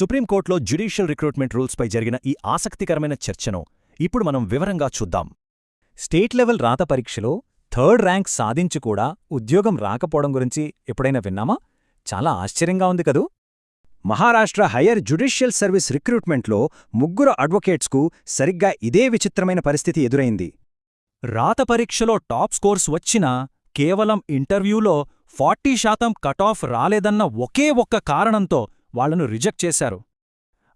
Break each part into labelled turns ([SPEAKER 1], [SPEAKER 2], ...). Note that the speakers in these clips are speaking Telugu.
[SPEAKER 1] సుప్రీంకోర్టులో జ్యుడిషియల్ రిక్రూట్మెంట్ రూల్స్పై జరిగిన ఈ ఆసక్తికరమైన చర్చను ఇప్పుడు మనం వివరంగా చూద్దాం.
[SPEAKER 2] స్టేట్ లెవెల్ రాత పరీక్షలో థర్డ్ ర్యాంక్ సాధించి కూడా ఉద్యోగం రాకపోవడం గురించి ఎప్పుడైనా విన్నామా? చాలా ఆశ్చర్యంగా ఉంది కదూ!
[SPEAKER 3] మహారాష్ట్ర హయ్యర్ జ్యుడిషియల్ సర్వీస్ రిక్రూట్మెంట్లో ముగ్గురు అడ్వకేట్స్కు సరిగ్గా ఇదే విచిత్రమైన పరిస్థితి ఎదురైంది.
[SPEAKER 1] రాత పరీక్షలో టాప్ స్కోర్స్ వచ్చినా కేవలం ఇంటర్వ్యూలో 40% కటాఫ్ రాలేదన్న ఒకే ఒక్క కారణంతో వాళ్లను రిజెక్ట్ చేశారు.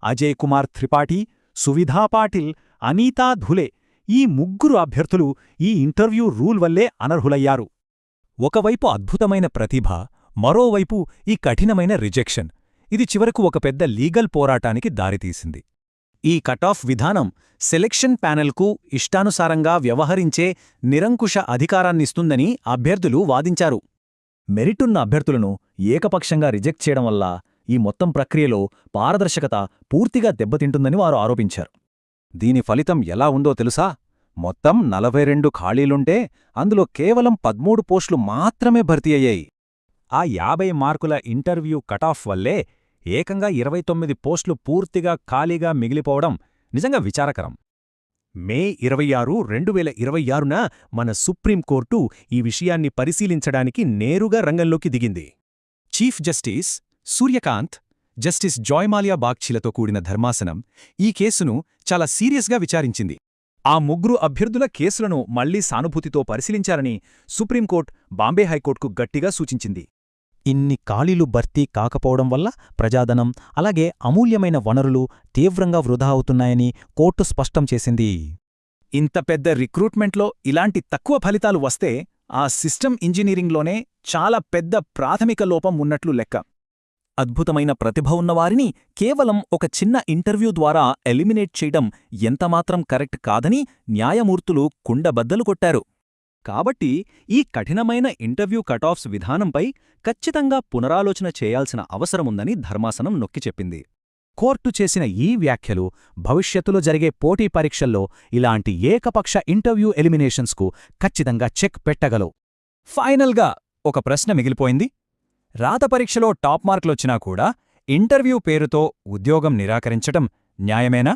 [SPEAKER 2] అజయ్ కుమార్ త్రిపాఠి, సువిధా పాటిల్, అనీతా ధులే ఈ ముగ్గురు అభ్యర్థులు ఈ ఇంటర్వ్యూ రూల్ వల్లే అనర్హులయ్యారు.
[SPEAKER 1] ఒకవైపు అద్భుతమైన ప్రతిభ, మరోవైపు ఈ కఠినమైన రిజెక్షన్. ఇది చివరకు ఒక పెద్ద లీగల్ పోరాటానికి దారితీసింది.
[SPEAKER 3] ఈ కటాఫ్ విధానం సెలెక్షన్ ప్యానెల్కు ఇష్టానుసారంగా వ్యవహరించే నిరంకుశ అధికారాన్నిస్తుందని అభ్యర్థులు వాదించారు.
[SPEAKER 2] మెరిటున్న అభ్యర్థులను ఏకపక్షంగా రిజెక్ట్ చేయడం వల్ల ఈ మొత్తం ప్రక్రియలో పారదర్శకత పూర్తిగా దెబ్బతింటుందని వారు ఆరోపించారు.
[SPEAKER 3] దీని ఫలితం ఎలా ఉందో తెలుసా? మొత్తం 42 ఖాళీలుంటే అందులో కేవలం 13 పోస్టులు మాత్రమే భర్తీ అయ్యాయి.
[SPEAKER 2] ఆ 50 మార్కుల ఇంటర్వ్యూ కటాఫ్ వల్లే ఏకంగా 29 పోస్టులు పూర్తిగా ఖాళీగా మిగిలిపోవడం నిజంగా విచారకరం.
[SPEAKER 1] మే 26, 2026న మన సుప్రీంకోర్టు ఈ విషయాన్ని పరిశీలించడానికి నేరుగా రంగంలోకి దిగింది. చీఫ్ జస్టిస్ సూర్యకాంత్, జస్టిస్ జాయ్మాల్యా బాగ్చిలతో కూడిన ధర్మాసనం ఈ కేసును చాలా సీరియస్గా విచారించింది.
[SPEAKER 2] ఆ ముగ్గురు అభ్యర్థుల కేసులను మళ్లీ సానుభూతితో పరిశీలించారని సుప్రీంకోర్టు బాంబే హైకోర్టుకు గట్టిగా సూచించింది.
[SPEAKER 3] ఇన్ని ఖాళీలు భర్తీ కాకపోవడం వల్ల ప్రజాధనం, అలాగే అమూల్యమైన వనరులు తీవ్రంగా వృధా అవుతున్నాయని కోర్టు స్పష్టం చేసింది.
[SPEAKER 2] ఇంత పెద్ద రిక్రూట్మెంట్లో ఇలాంటి తక్కువ ఫలితాలు వస్తే ఆ సిస్టమ్ ఇంజనీరింగ్లోనే చాలా పెద్ద ప్రాథమిక లోపం ఉన్నట్లు లెక్క.
[SPEAKER 1] అద్భుతమైన ప్రతిభ ఉన్నవారిని కేవలం ఒక చిన్న ఇంటర్వ్యూ ద్వారా ఎలిమినేట్ చేయడం ఎంతమాత్రం కరెక్ట్ కాదని న్యాయమూర్తులు కుండబద్దలు కొట్టారు. కాబట్టి ఈ కఠినమైన ఇంటర్వ్యూ కటాఫ్స్ విధానంపై ఖచ్చితంగా పునరాలోచన చేయాల్సిన అవసరముందని ధర్మాసనం నొక్కిచెప్పింది.
[SPEAKER 3] కోర్టు చేసిన ఈ వ్యాఖ్యలు భవిష్యత్తులో జరిగే పోటీ పరీక్షల్లో ఇలాంటి ఏకపక్ష ఇంటర్వ్యూ ఎలిమినేషన్స్కు ఖచ్చితంగా చెక్ పెట్టగలవు.
[SPEAKER 2] ఫైనల్గా ఒక ప్రశ్న మిగిలిపోయింది. రాత పరీక్షలో టాప్ మార్కులొచ్చినా కూడా ఇంటర్వ్యూ పేరుతో ఉద్యోగం నిరాకరించటం న్యాయమేనా?